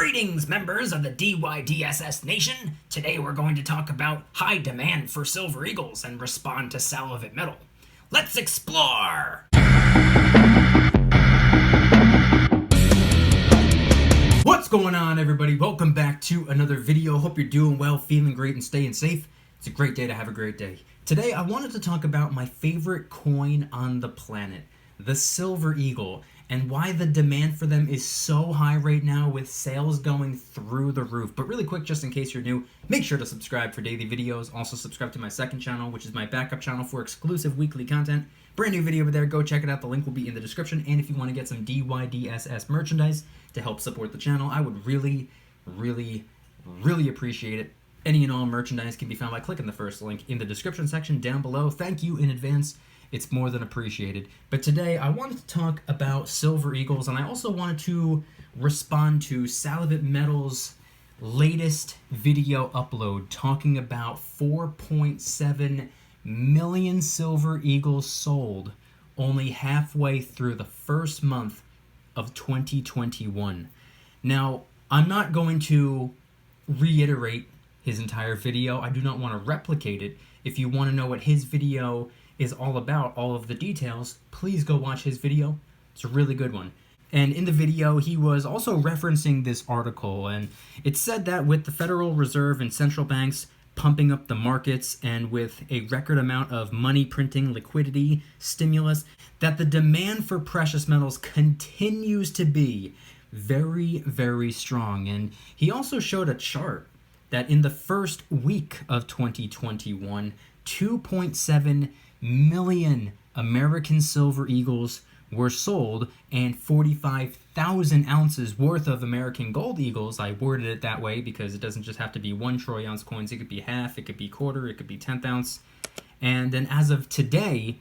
Greetings, members of the DYDSS Nation! Today we're going to talk about high demand for Silver Eagles and respond to SalivateMetal. Let's explore! What's going on, everybody? Welcome back to another video. Hope you're doing well, feeling great, and staying safe. It's a great day to have a great day. Today I wanted to talk about my favorite coin on the planet, the Silver Eagle, and why the demand for them is so high right now with sales going through the roof. But really quick, just in case you're new, make sure to subscribe for daily videos. Also subscribe to my second channel, which is my backup channel for exclusive weekly content. Brand new video over there, go check it out. The link will be in the description. And if you want to get some DYDSS merchandise to help support the channel, I would really appreciate it. Any and all merchandise can be found by clicking the first link in the description section down below. Thank you in advance. It's more than appreciated. But today I wanted to talk about Silver Eagles, and I also wanted to respond to SalivateMetal's latest video upload talking about 4.7 million Silver Eagles sold only halfway through the first month of 2021. Now, I'm not going to reiterate his entire video. I do not want to replicate it. If you want to know what his video is all about, all of the details, please go watch his video. It's a really good one. And in the video, he was also referencing this article, and it said that with the Federal Reserve and central banks pumping up the markets and with a record amount of money printing, liquidity, stimulus, that the demand for precious metals continues to be very strong. And he also showed a chart that in the first week of 2021, 2.7 million American Silver Eagles were sold, and 45,000 ounces worth of American Gold Eagles. I worded it that way because it doesn't just have to be 1 troy ounce coins. It could be half, it could be quarter, it could be 10th ounce. And then as of today,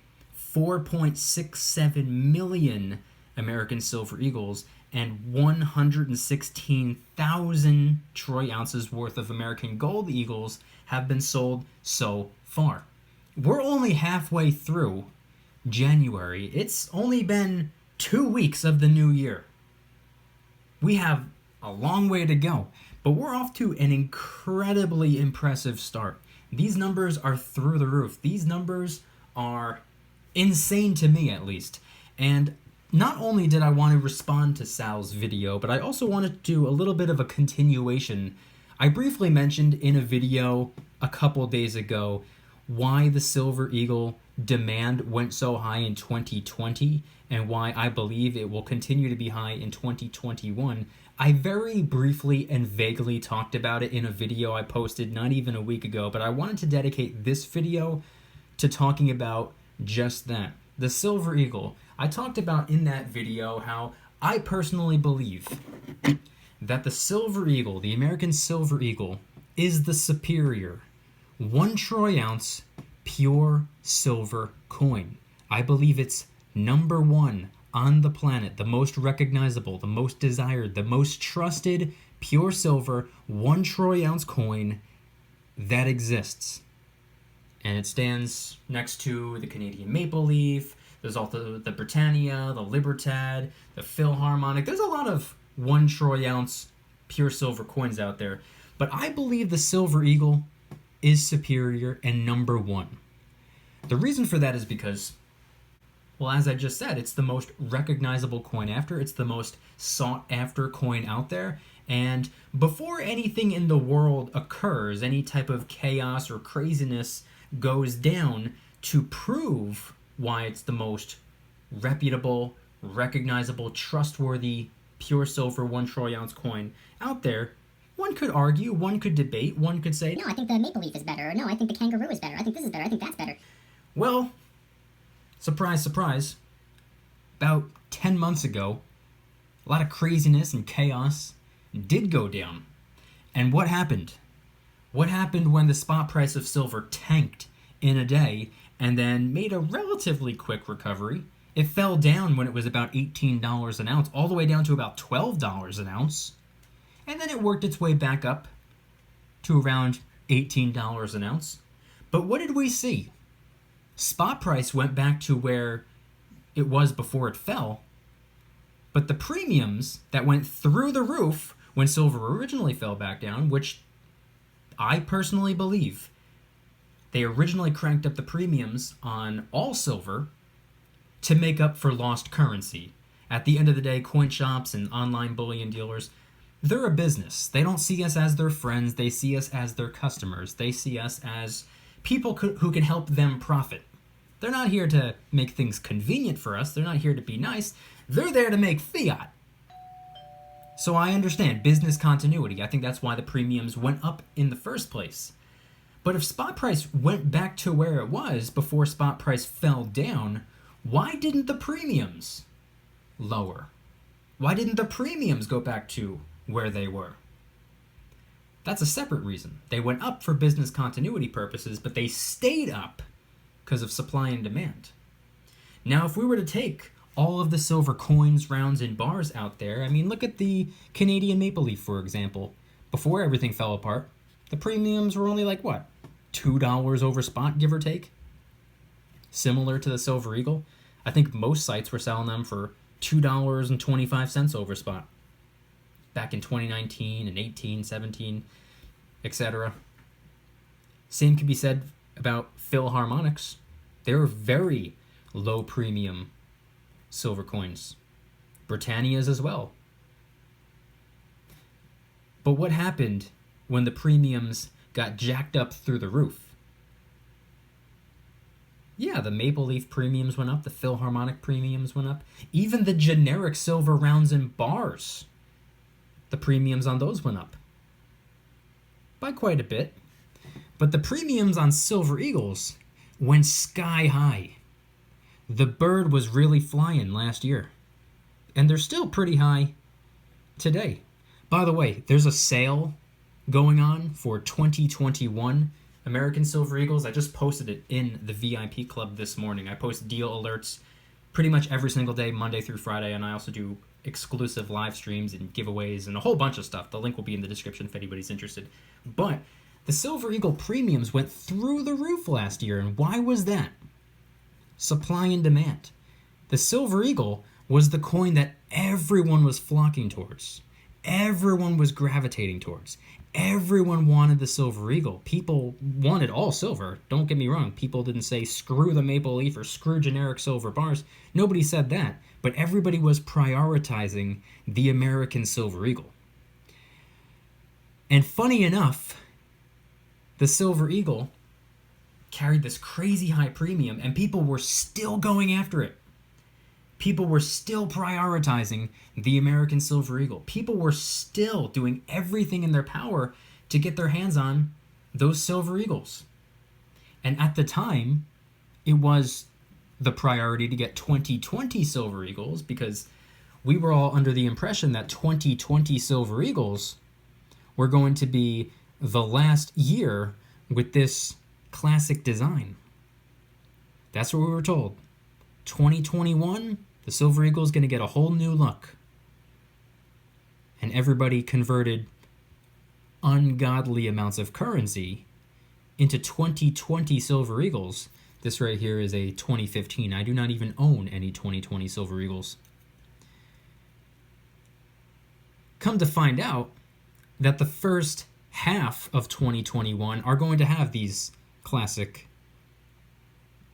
4.67 million American Silver Eagles and 116,000 troy ounces worth of American Gold Eagles have been sold so far. We're only halfway through January. It's only been 2 weeks of the new year. We have a long way to go, but we're off to an incredibly impressive start. These numbers are through the roof. These numbers are insane to me, at least. And not only did I want to respond to Sal's video, but I also wanted to do a little bit of a continuation. I briefly mentioned in a video a couple days ago why the Silver Eagle demand went so high in 2020 and why I believe it will continue to be high in 2021. I very briefly and vaguely talked about it in a video I posted not even a week ago, but I wanted to dedicate this video to talking about just that. The Silver Eagle. I talked about in that video how I personally believe that the Silver Eagle, the American Silver Eagle, is the superior 1 troy ounce pure silver coin. I believe it's number one on the planet, the most recognizable, the most desired, the most trusted pure silver 1 troy ounce coin that exists. And it stands next to the Canadian Maple Leaf. There's also the Britannia, the Libertad, the Philharmonic. There's a lot of 1 troy ounce pure silver coins out there. But I believe the Silver Eagle is superior and number one. The reason for that is because, well, as I just said, it's the most recognizable coin after. It's the most sought after coin out there. And before anything in the world occurs, any type of chaos or craziness goes down to prove why it's the most reputable, recognizable, trustworthy, pure silver 1 troy ounce coin out there, one could argue, one could debate, one could say, no, I think the Maple Leaf is better, or no, I think the Kangaroo is better, I think this is better, I think that's better. Well, surprise, surprise, about 10 months ago, a lot of craziness and chaos did go down. And what happened? What happened when the spot price of silver tanked in a day and then made a relatively quick recovery? It fell down when it was about $18 an ounce, all the way down to about $12 an ounce. And then it worked its way back up to around $18 an ounce. But what did we see? Spot price went back to where it was before it fell, but the premiums that went through the roof when silver originally fell back down, which I personally believe they originally cranked up the premiums on all silver to make up for lost currency. At the end of the day, coin shops and online bullion dealers, they're a business. They don't see us as their friends. They see us as their customers. They see us as people who can help them profit. They're not here to make things convenient for us. They're not here to be nice. They're there to make fiat. So I understand business continuity. I think that's why the premiums went up in the first place. But if spot price went back to where it was before spot price fell down, why didn't the premiums lower? Why didn't the premiums go back to where they were? That's a separate reason. They went up for business continuity purposes, but they stayed up because of supply and demand. Now, if we were to take all of the silver coins, rounds, and bars out there, I mean, look at the Canadian Maple Leaf, for example. Before everything fell apart, the premiums were only like, what, $2 over spot, give or take? Similar to the Silver Eagle. I think most sites were selling them for $2.25 over spot back in 2019 and 18, 17, etc. Same could be said about Philharmonics. They were very low premium silver coins. Britannia's as well. But what happened when the premiums got jacked up through the roof? Yeah, the Maple Leaf premiums went up, the Philharmonic premiums went up, even the generic silver rounds and bars, the premiums on those went up by quite a bit. But the premiums on Silver Eagles went sky high. The bird was really flying last year, and they're still pretty high today. By the way, there's a sale going on for 2021 American Silver Eagles. I just posted it in the VIP club this morning. I post deal alerts pretty much every single day, Monday through Friday, and I also do exclusive live streams and giveaways and a whole bunch of stuff. The link will be in the description if anybody's interested. But the Silver Eagle premiums went through the roof last year, and why was that? Supply and demand. The Silver Eagle was the coin that everyone was flocking towards. Everyone was gravitating towards. Everyone wanted the Silver Eagle. People wanted all silver. Don't get me wrong. People didn't say screw the Maple Leaf or screw generic silver bars. Nobody said that. But everybody was prioritizing the American Silver Eagle. And funny enough, the Silver Eagle carried this crazy high premium, and people were still going after it. People were still prioritizing the American Silver Eagle. People were still doing everything in their power to get their hands on those Silver Eagles. And at the time, it was the priority to get 2020 Silver Eagles, because we were all under the impression that 2020 Silver Eagles were going to be the last year with this classic design. That's what we were told. 2021, the Silver Eagle is going to get a whole new look. And everybody converted ungodly amounts of currency into 2020 Silver Eagles. This right here is a 2015. I do not even own any 2020 Silver Eagles. Come to find out that the first half of 2021 are going to have these classic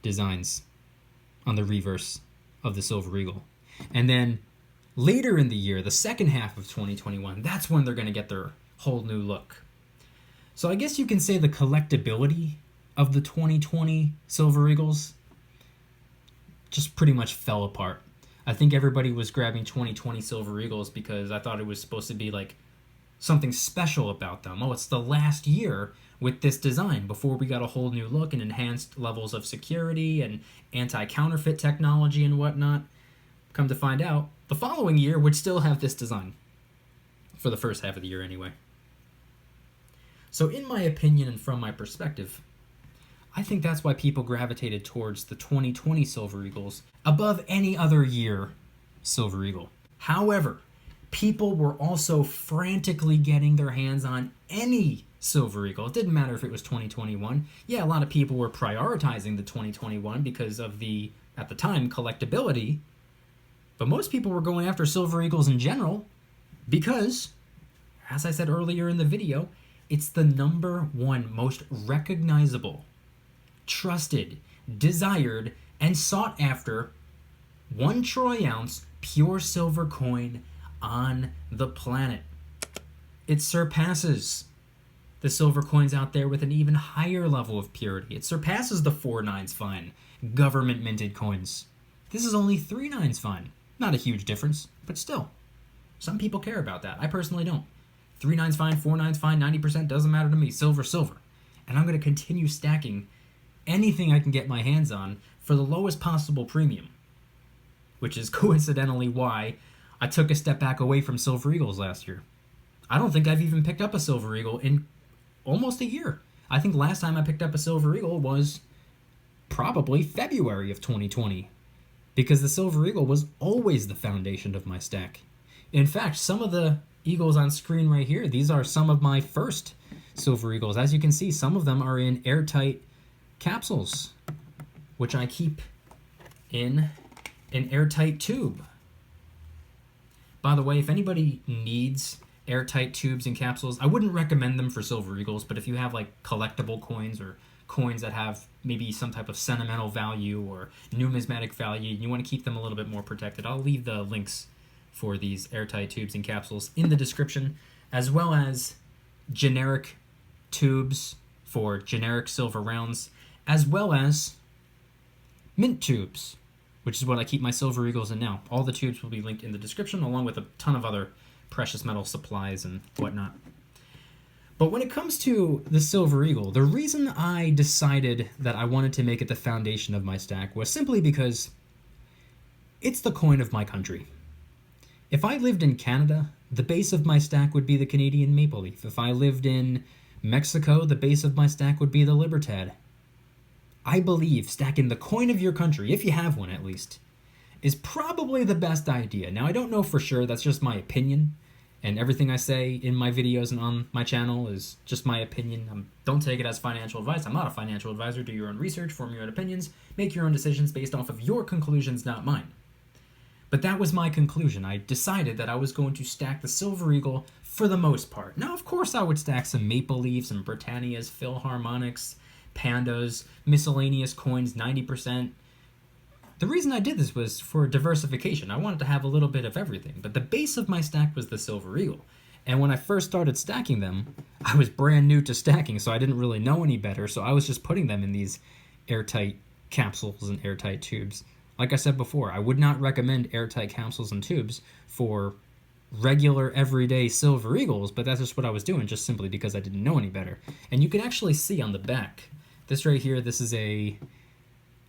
designs on the reverse of the Silver Eagle. And then later in the year, the second half of 2021, that's when they're going to get their whole new look. So I guess you can say the collectability of the 2020 Silver Eagles just pretty much fell apart. I think everybody was grabbing 2020 Silver Eagles because I thought it was supposed to be like something special about them. Oh, it's the last year with this design before we got a whole new look and enhanced levels of security and anti-counterfeit technology and whatnot. Come to find out, the following year would still have this design. For the first half of the year anyway. So in my opinion and from my perspective, I think that's why people gravitated towards the 2020 Silver Eagles above any other year Silver Eagle. However, people were also frantically getting their hands on any Silver Eagle. It didn't matter if it was 2021. Yeah, a lot of people were prioritizing the 2021 because of the, at the time, collectability. But most people were going after Silver Eagles in general because as I said earlier in the video, it's the #1 most recognizable, trusted, desired, and sought after 1 troy ounce pure silver coin on the planet. It surpasses the silver coins out there with an even higher level of purity. It surpasses the 4/9 fine government minted coins. This is only 3/9 fine. Not a huge difference, but still. Some people care about that. I personally don't. 3/9 fine, 4/9 fine, 90% doesn't matter to me. Silver, silver. And I'm going to continue stacking anything I can get my hands on for the lowest possible premium, which is coincidentally why I took a step back away from Silver Eagles last year. I don't think I've even picked up a Silver Eagle in almost a year. I think last time I picked up a Silver Eagle was probably February of 2020, because the Silver Eagle was always the foundation of my stack. In fact, some of the Eagles on screen right here, these are some of my first Silver Eagles. As you can see, some of them are in airtight capsules, which I keep in an airtight tube. By the way, if anybody needs airtight tubes and capsules, I wouldn't recommend them for Silver Eagles, but if you have like collectible coins or coins that have maybe some type of sentimental value or numismatic value, and you want to keep them a little bit more protected, I'll leave the links for these airtight tubes and capsules in the description, as well as generic tubes for generic silver rounds, as well as mint tubes, which is what I keep my Silver Eagles in now. All the tubes will be linked in the description, along with a ton of other precious metal supplies and whatnot. But when it comes to the Silver Eagle, the reason I decided that I wanted to make it the foundation of my stack was simply because it's the coin of my country. If I lived in Canada, the base of my stack would be the Canadian Maple Leaf. If I lived in Mexico, the base of my stack would be the Libertad. I believe stacking the coin of your country, if you have one at least, is probably the best idea. Now, I don't know for sure, that's just my opinion, and everything I say in my videos and on my channel is just my opinion. Don't take it as financial advice. I'm not a financial advisor. Do your own research, form your own opinions, make your own decisions based off of your conclusions, not mine. But that was my conclusion. I decided that I was going to stack the Silver Eagle for the most part. Now, of course, I would stack some Maple Leafs and Britannias, Philharmonics, Pandas, miscellaneous coins, 90%. The reason I did this was for diversification. I wanted to have a little bit of everything, but the base of my stack was the Silver Eagle. And when I first started stacking them, I was brand new to stacking, so I didn't really know any better, so I was just putting them in these airtight capsules and airtight tubes. Like I said before, I would not recommend airtight capsules and tubes for regular, everyday Silver Eagles, but that's just what I was doing, just simply because I didn't know any better. And you can actually see on the back, this right here, this is a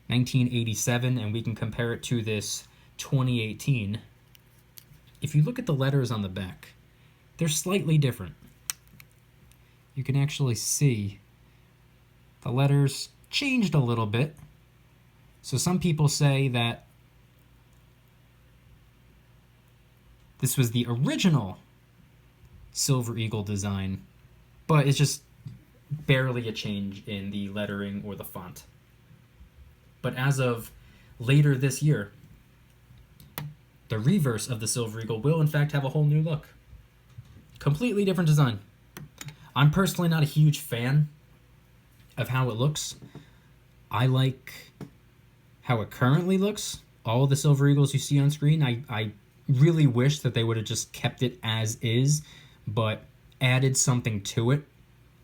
1987, and we can compare it to this 2018. If you look at the letters on the back, they're slightly different. You can actually see the letters changed a little bit. So some people say that this was the original Silver Eagle design, but it's just barely a change in the lettering or the font. But as of later this year, the reverse of the Silver Eagle will in fact have a whole new look. Completely different design. I'm personally not a huge fan of how it looks. I like how it currently looks. All of the Silver Eagles you see on screen, I really wish that they would have just kept it as is, but added something to it.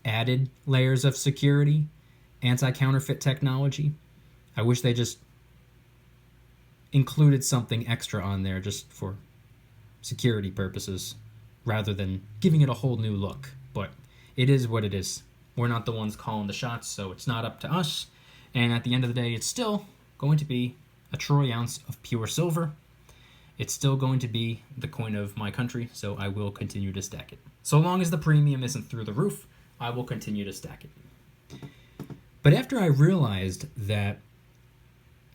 Added layers of security, anti-counterfeit technology. I wish they just included something extra on there just for security purposes, rather than giving it a whole new look. But it is what it is. We're not the ones calling the shots, so it's not up to us. And at the end of the day, it's still going to be a troy ounce of pure silver. It's still going to be the coin of my country, so I will continue to stack it. So long as the premium isn't through the roof, I will continue to stack it. But after I realized that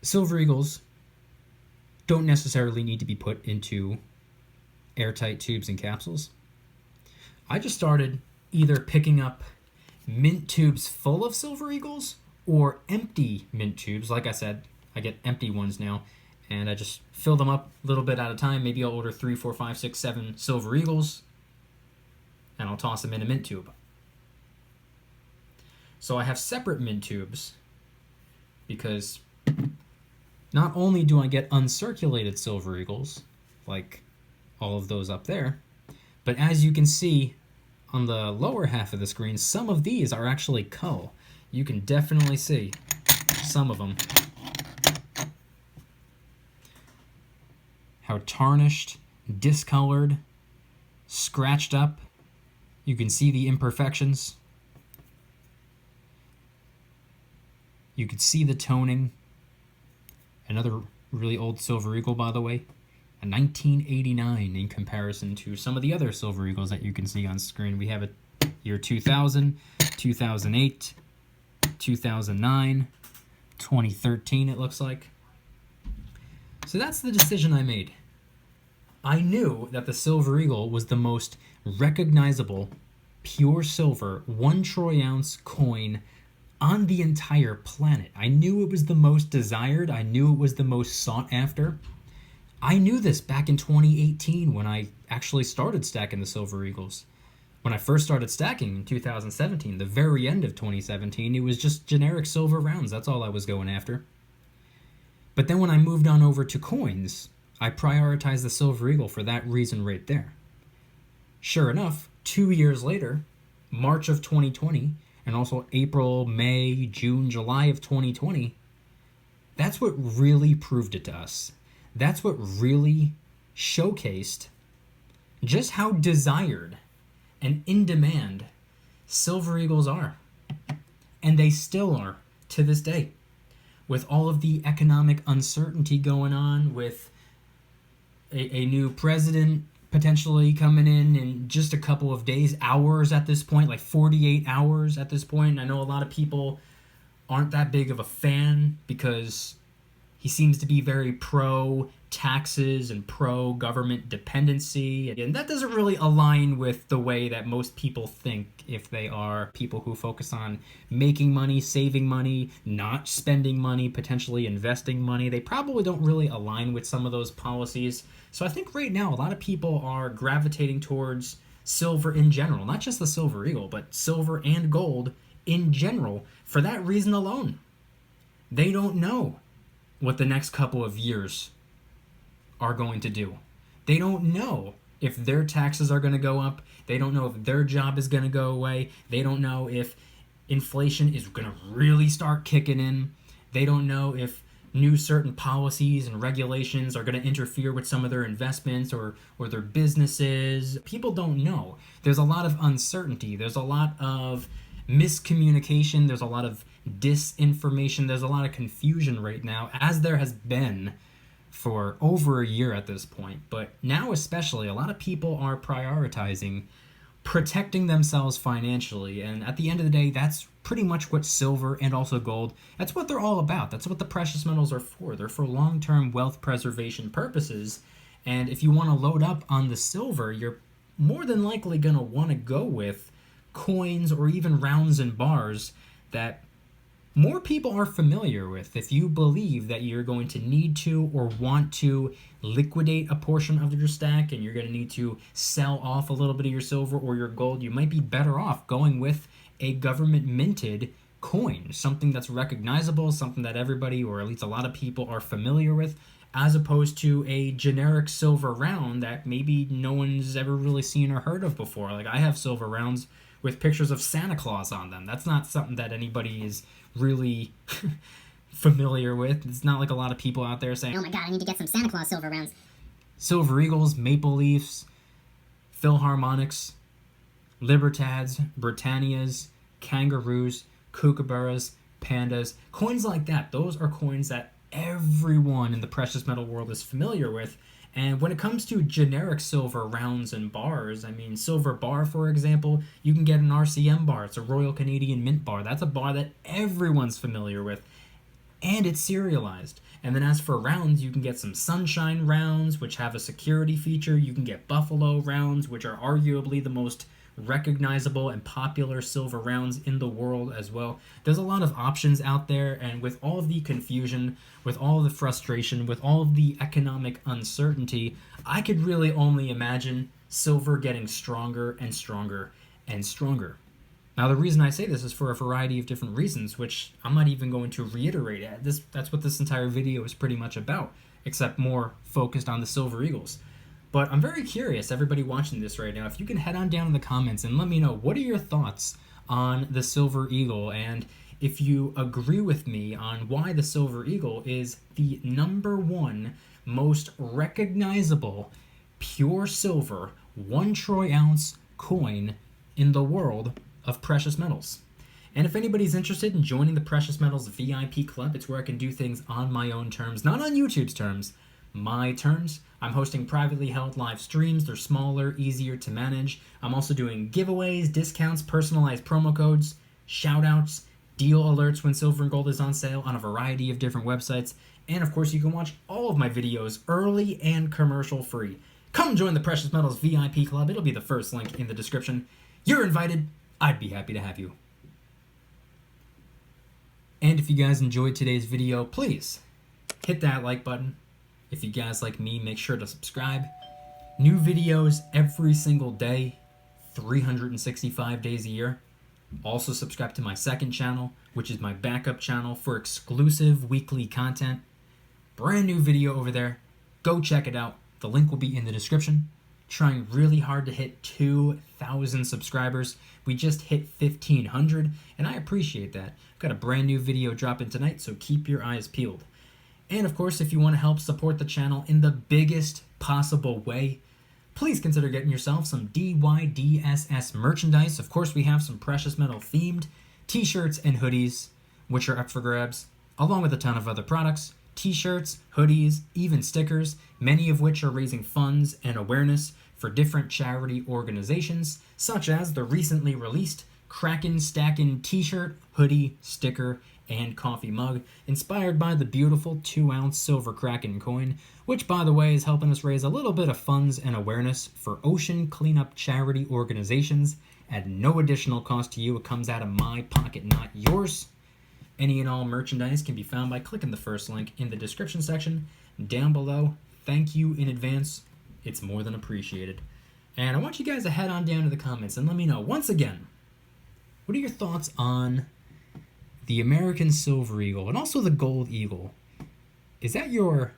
Silver Eagles don't necessarily need to be put into airtight tubes and capsules, I just started either picking up mint tubes full of Silver Eagles or empty mint tubes. Like I said, I get empty ones now, and I just fill them up a little bit at a time. Maybe I'll order 3, 4, 5, 6, 7 Silver Eagles, and I'll toss them in a mint tube. So I have separate mint tubes because not only do I get uncirculated silver eagles, like all of those up there, but as you can see on the lower half of the screen, some of these are actually cull. You can definitely see some of them. How tarnished, discolored, scratched up. You can see the imperfections. You can see the toning. Another really old silver eagle, by the way. A 1989 in comparison to some of the other silver eagles that you can see on screen. We have a year 2000, 2008, 2009, 2013 it looks like. So that's the decision I made. I knew that the silver eagle was the most recognizable pure silver 1 troy ounce coin on the entire planet. I knew it was the most desired. I knew it was the most sought after. I knew this back in 2018 when I actually started stacking the silver eagles. When I first started stacking in 2017, the very end of 2017, it was just generic silver rounds. That's all I was going after. But then when I moved on over to coins, I prioritized the silver eagle for that reason right there. Sure enough, 2 years later, March of 2020, and also April, May, June, July of 2020, that's what really proved it to us. That's what really showcased just how desired and in demand silver eagles are. And they still are to this day. With all of the economic uncertainty going on, with a new president potentially coming in just a couple of days, hours at this point, like 48 hours at this point. I know a lot of people aren't that big of a fan because he seems to be very pro taxes and pro government dependency, and that doesn't really align with the way that most people think if they are people who focus on making money, saving money, not spending money, potentially investing money. They probably don't really align with some of those policies. So I think right now a lot of people are gravitating towards silver in general, not just the silver eagle, but silver and gold in general for that reason alone. They don't know what the next couple of years are going to do. They don't know if their taxes are going to go up. They don't know if their job is going to go away. They don't know if inflation is going to really start kicking in. They don't know if new certain policies and regulations are going to interfere with some of their investments or their businesses. People don't know. There's a lot of uncertainty. There's a lot of miscommunication. There's a lot of disinformation. There's a lot of confusion right now, as there has been for over a year at this point. But now especially, a lot of people are prioritizing protecting themselves financially. And at the end of the day, that's pretty much what silver and also gold, that's what they're all about. That's what the precious metals are for. They're for long-term wealth preservation purposes. And if you want to load up on the silver, you're more than likely going to want to go with coins or even rounds and bars that more people are familiar with. If you believe that you're going to need to or want to liquidate a portion of your stack and you're going to need to sell off a little bit of your silver or your gold, you might be better off going with a government minted coin, something that's recognizable, something that everybody or at least a lot of people are familiar with, as opposed to a generic silver round that maybe no one's ever really seen or heard of before. Like I have silver rounds with pictures of Santa Claus on them. That's not something that anybody is really familiar with. It's not like a lot of people out there saying, Oh my god, I need to get some Santa Claus silver rounds. Silver Eagles, Maple Leafs, Philharmonics, Libertads, Britannias, Kangaroos, Kookaburras, Pandas, coins like that. Those are coins that everyone in the precious metal world is familiar with. And when it comes to generic silver rounds and bars, I mean, silver bar, for example, you can get an RCM bar. It's a Royal Canadian Mint bar. That's a bar that everyone's familiar with, and it's serialized. And then as for rounds, you can get some Sunshine rounds, which have a security feature. You can get Buffalo rounds, which are arguably the most recognizable and popular silver rounds in the world as well. There's a lot of options out there, and with all of the confusion, with all of the frustration, with all of the economic uncertainty, I could really only imagine silver getting stronger and stronger and stronger. Now, the reason I say this is for a variety of different reasons, which I'm not even going to reiterate. That's what this entire video is pretty much about, except more focused on the Silver Eagles. But I'm very curious, everybody watching this right now, if you can head on down in the comments and let me know, what are your thoughts on the Silver Eagle, and if you agree with me on why the Silver Eagle is the #1 most recognizable pure silver 1 troy ounce coin in the world of precious metals. And if anybody's interested in joining the Precious Metals VIP Club, it's where I can do things on my own terms, not on YouTube's terms, my terms. I'm hosting privately held live streams. They're smaller, easier to manage. I'm also doing giveaways, discounts, personalized promo codes, shoutouts, deal alerts when silver and gold is on sale on a variety of different websites. And of course, you can watch all of my videos early and commercial free. Come join the Precious Metals VIP Club. It'll be the first link in the description. You're invited. I'd be happy to have you. And if you guys enjoyed today's video, please hit that like button. If you guys like me, make sure to subscribe. New videos every single day, 365 days a year. Also subscribe to my second channel, which is my backup channel for exclusive weekly content. Brand new video over there. Go check it out. The link will be in the description. Trying really hard to hit 2,000 subscribers. We just hit 1,500, and I appreciate that. Got a brand new video dropping tonight, so keep your eyes peeled. And of course, if you want to help support the channel in the biggest possible way, please consider getting yourself some DYDSS merchandise. Of course, we have some precious metal themed t-shirts and hoodies, which are up for grabs, along with a ton of other products. T-shirts, hoodies, even stickers, many of which are raising funds and awareness for different charity organizations, such as the recently released Kraken Stackin' t-shirt, hoodie, sticker, and coffee mug, inspired by the beautiful 2-ounce silver Kraken coin, which, by the way, is helping us raise a little bit of funds and awareness for ocean cleanup charity organizations at no additional cost to you. It comes out of my pocket, not yours. Any and all merchandise can be found by clicking the first link in the description section down below. Thank you in advance. It's more than appreciated. And I want you guys to head on down to the comments and let me know, once again, what are your thoughts on the American Silver Eagle and also the Gold Eagle? Is that your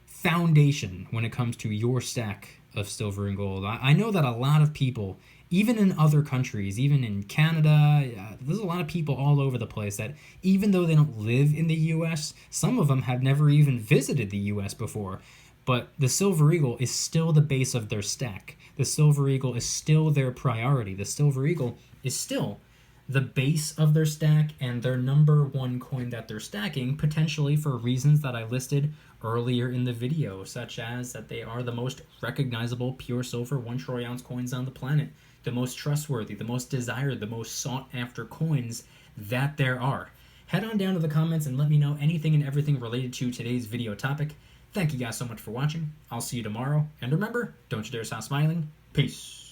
foundation when it comes to your stack of silver and gold? I know that a lot of people, even in other countries, even in Canada, there's a lot of people all over the place that, even though they don't live in the U.S., some of them have never even visited the U.S. before. But the Silver Eagle is still the base of their stack. The Silver Eagle is still their priority. The Silver Eagle is still the base of their stack and their #1 coin that they're stacking, potentially for reasons that I listed earlier in the video, such as that they are the most recognizable pure silver 1 troy ounce coins on the planet, the most trustworthy, the most desired, the most sought after coins that there are. Head on down to the comments and let me know anything and everything related to today's video topic. Thank you guys so much for watching. I'll see you tomorrow, and remember, don't you dare stop smiling. Peace.